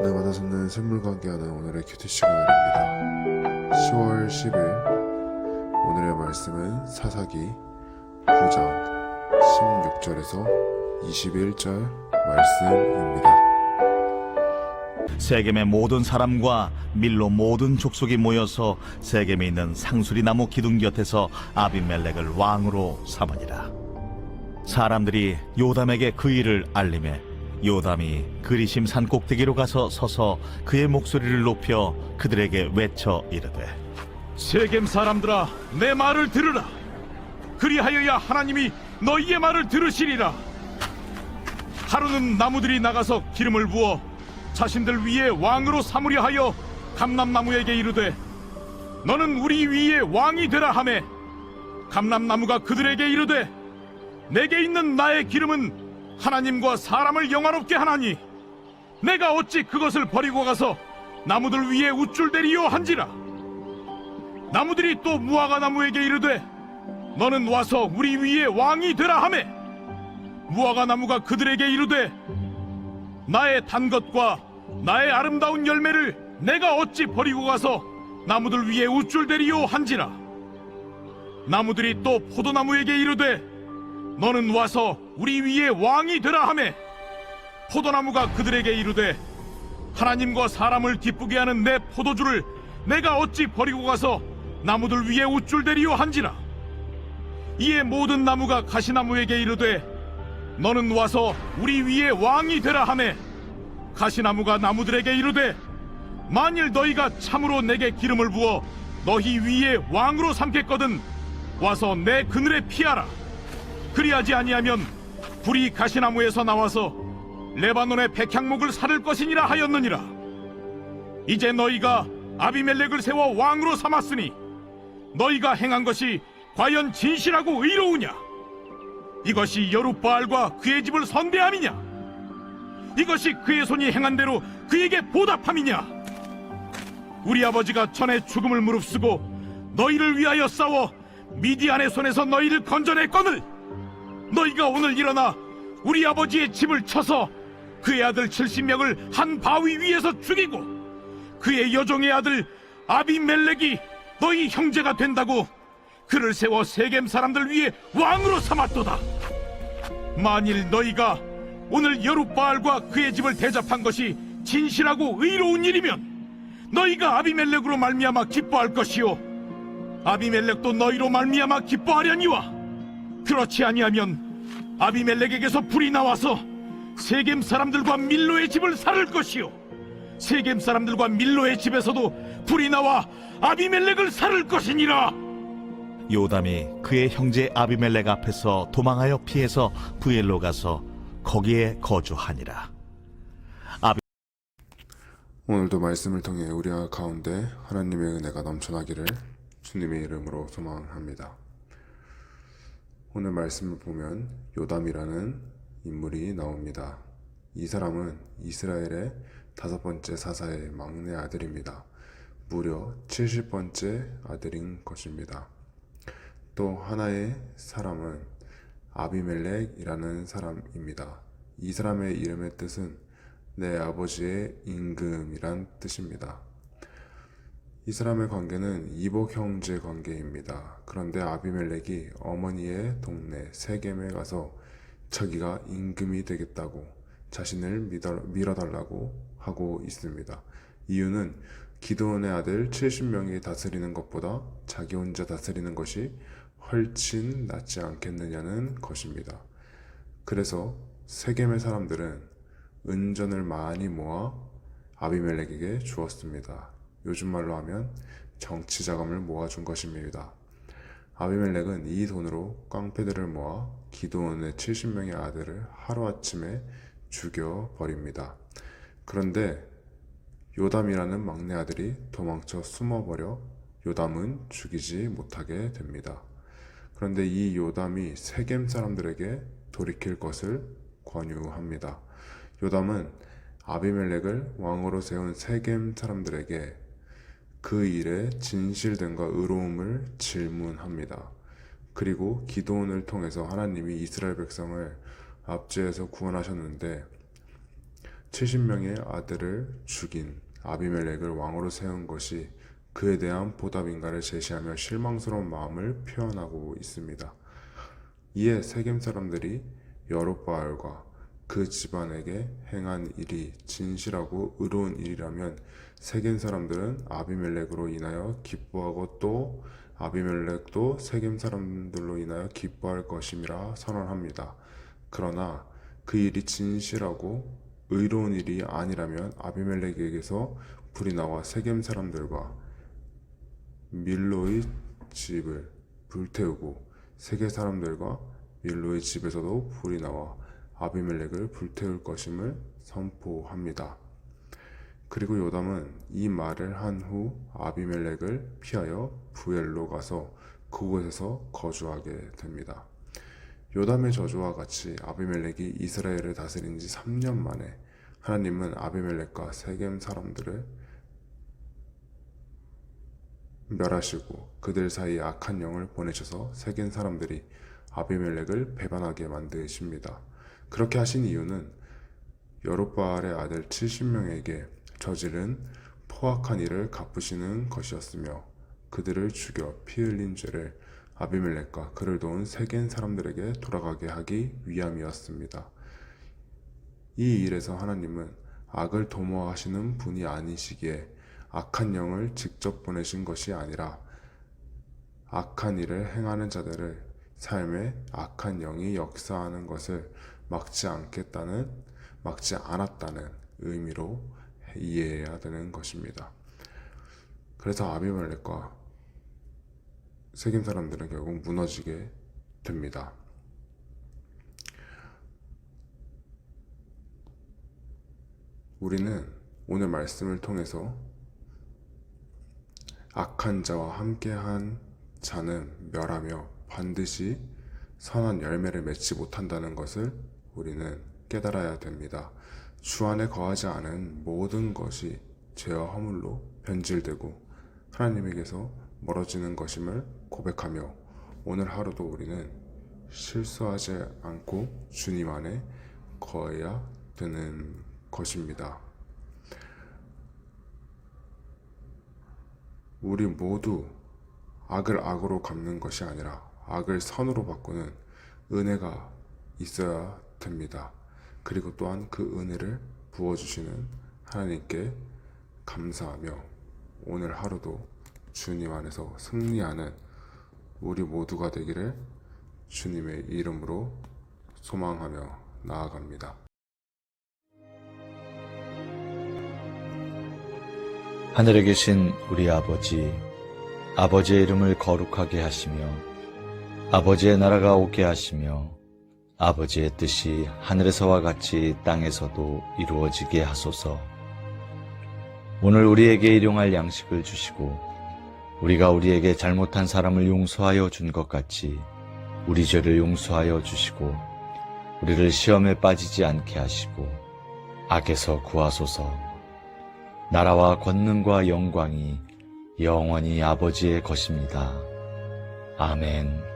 내마다 솟는 샘물과 함께하는 오늘의 큐티 시간입니다. 10월 10일 오늘의 말씀은 사사기 9장 16절에서 21절 말씀입니다. 세겜의 모든 사람과 밀로 모든 족속이 모여서 세겜에 있는 상수리 나무 기둥 곁에서 아비멜렉을 왕으로 삼으니라. 사람들이 요담에게 그 일을 알림해 요담이 그리심 산 꼭대기로 가서 서서 그의 목소리를 높여 그들에게 외쳐 이르되, 세겜 사람들아, 내 말을 들으라. 그리하여야 하나님이 너희의 말을 들으시리라. 하루는 나무들이 나가서 기름을 부어 자신들 위에 왕으로 삼으려 하여 감람나무에게 이르되, 너는 우리 위에 왕이 되라 하매, 감람나무가 그들에게 이르되, 내게 있는 나의 기름은 하나님과 사람을 영화롭게 하나니 내가 어찌 그것을 버리고 가서 나무들 위에 우쭐대리요 한지라. 나무들이 또 무화과 나무에게 이르되, 너는 와서 우리 위에 왕이 되라 하매, 무화과 나무가 그들에게 이르되, 나의 단 것과 나의 아름다운 열매를 내가 어찌 버리고 가서 나무들 위에 우쭐대리요 한지라. 나무들이 또 포도나무에게 이르되, 너는 와서 우리 위에 왕이 되라 하매, 포도나무가 그들에게 이르되, 하나님과 사람을 기쁘게 하는 내 포도주를 내가 어찌 버리고 가서 나무들 위에 우쭐대리요 한지라. 이에 모든 나무가 가시나무에게 이르되, 너는 와서 우리 위에 왕이 되라 하매, 가시나무가 나무들에게 이르되, 만일 너희가 참으로 내게 기름을 부어 너희 위에 왕으로 삼겠거든 와서 내 그늘에 피하라. 그리하지 아니하면 불이 가시나무에서 나와서 레바논의 백향목을 사를 것이니라 하였느니라. 이제 너희가 아비멜렉을 세워 왕으로 삼았으니 너희가 행한 것이 과연 진실하고 의로우냐? 이것이 여룻바알과 그의 집을 선대함이냐? 이것이 그의 손이 행한 대로 그에게 보답함이냐? 우리 아버지가 전에 죽음을 무릅쓰고 너희를 위하여 싸워 미디안의 손에서 너희를 건져냈거늘, 너희가 오늘 일어나 우리 아버지의 집을 쳐서 그의 아들 70명을 한 바위 위에서 죽이고 그의 여종의 아들 아비멜렉이 너희 형제가 된다고 그를 세워 세겜 사람들 위에 왕으로 삼았도다. 만일 너희가 오늘 여룻바알과 그의 집을 대접한 것이 진실하고 의로운 일이면 너희가 아비멜렉으로 말미암아 기뻐할 것이요, 아비멜렉도 너희로 말미암아 기뻐하려니와, 그렇지 아니하면 아비멜렉에게서 불이 나와서 세겜 사람들과 밀로의 집을 살을 것이요, 세겜 사람들과 밀로의 집에서도 불이 나와 아비멜렉을 살을 것이니라. 요담이 그의 형제 아비멜렉 앞에서 도망하여 피해서 부엘로 가서 거기에 거주하니라. 오늘도 말씀을 통해 우리 가운데 하나님의 은혜가 넘쳐나기를 주님의 이름으로 소망합니다. 오늘 말씀을 보면 요담이라는 인물이 나옵니다. 이 사람은 이스라엘의 5번째 사사의 막내 아들입니다. 무려 70번째 아들인 것입니다. 또 하나의 사람은 아비멜렉이라는 사람입니다. 이 사람의 이름의 뜻은 내 아버지의 임금이란 뜻입니다. 이 사람의 관계는 이복 형제 관계입니다. 그런데 아비멜렉이 어머니의 동네 세겜에 가서 자기가 임금이 되겠다고 자신을 밀어달라고 하고 있습니다. 이유는 기드온의 아들 70명이 다스리는 것보다 자기 혼자 다스리는 것이 훨씬 낫지 않겠느냐는 것입니다. 그래서 세겜의 사람들은 은전을 많이 모아 아비멜렉에게 주었습니다. 요즘 말로 하면 정치 자금을 모아준 것입니다. 아비멜렉은 이 돈으로 깡패들을 모아 기드온의 70명의 아들을 하루아침에 죽여버립니다. 그런데 요담이라는 막내 아들이 도망쳐 숨어버려 요담은 죽이지 못하게 됩니다. 그런데 이 요담이 세겜 사람들에게 돌이킬 것을 권유합니다. 요담은 아비멜렉을 왕으로 세운 세겜 사람들에게 그 일의 진실됨과 의로움을 질문합니다. 그리고 기드온을 통해서 하나님이 이스라엘 백성을 압제해서 구원하셨는데 70명의 아들을 죽인 아비멜렉을 왕으로 세운 것이 그에 대한 보답인가를 제시하며 실망스러운 마음을 표현하고 있습니다. 이에 세겜 사람들이 여롯바알과 그 집안에게 행한 일이 진실하고 의로운 일이라면 세겜 사람들은 아비멜렉으로 인하여 기뻐하고 또 아비멜렉도 세겜 사람들로 인하여 기뻐할 것임이라 선언합니다. 그러나 그 일이 진실하고 의로운 일이 아니라면 아비멜렉에게서 불이 나와 세겜 사람들과 밀로의 집을 불태우고 세겜 사람들과 밀로의 집에서도 불이 나와 아비멜렉을 불태울 것임을 선포합니다. 그리고 요담은 이 말을 한 후 아비멜렉을 피하여 부엘로 가서 그곳에서 거주하게 됩니다. 요담의 저주와 같이 아비멜렉이 이스라엘을 다스린 지 3년 만에 하나님은 아비멜렉과 세겜 사람들을 멸하시고 그들 사이에 악한 영을 보내셔서 세겜 사람들이 아비멜렉을 배반하게 만드십니다. 그렇게 하신 이유는 여롯바알의 아들 70명에게 저지른 포악한 일을 갚으시는 것이었으며 그들을 죽여 피 흘린 죄를 아비멜렉과 그를 도운 세겜 사람들에게 돌아가게 하기 위함이었습니다. 이 일에서 하나님은 악을 도모하시는 분이 아니시기에 악한 영을 직접 보내신 것이 아니라 악한 일을 행하는 자들을 삶에 악한 영이 역사하는 것을 막지 않았다는 의미로 이해해야 되는 것입니다. 그래서 아비멜렉과 세겜 사람들은 결국 무너지게 됩니다. 우리는 오늘 말씀을 통해서 악한 자와 함께한 자는 멸하며 반드시 선한 열매를 맺지 못한다는 것을 우리는 깨달아야 됩니다. 주 안에 거하지 않은 모든 것이 죄와 허물로 변질되고 하나님에게서 멀어지는 것임을 고백하며 오늘 하루도 우리는 실수하지 않고 주님 안에 거해야 되는 것입니다. 우리 모두 악을 악으로 갚는 것이 아니라 악을 선으로 바꾸는 은혜가 있어야 됩니다. 그리고 또한 그 은혜를 부어주시는 하나님께 감사하며 오늘 하루도 주님 안에서 승리하는 우리 모두가 되기를 주님의 이름으로 소망하며 나아갑니다. 하늘에 계신 우리 아버지, 아버지의 이름을 거룩하게 하시며 아버지의 나라가 오게 하시며 아버지의 뜻이 하늘에서와 같이 땅에서도 이루어지게 하소서. 오늘 우리에게 일용할 양식을 주시고 우리가 우리에게 잘못한 사람을 용서하여 준 것 같이 우리 죄를 용서하여 주시고 우리를 시험에 빠지지 않게 하시고 악에서 구하소서. 나라와 권능과 영광이 영원히 아버지의 것입니다. 아멘.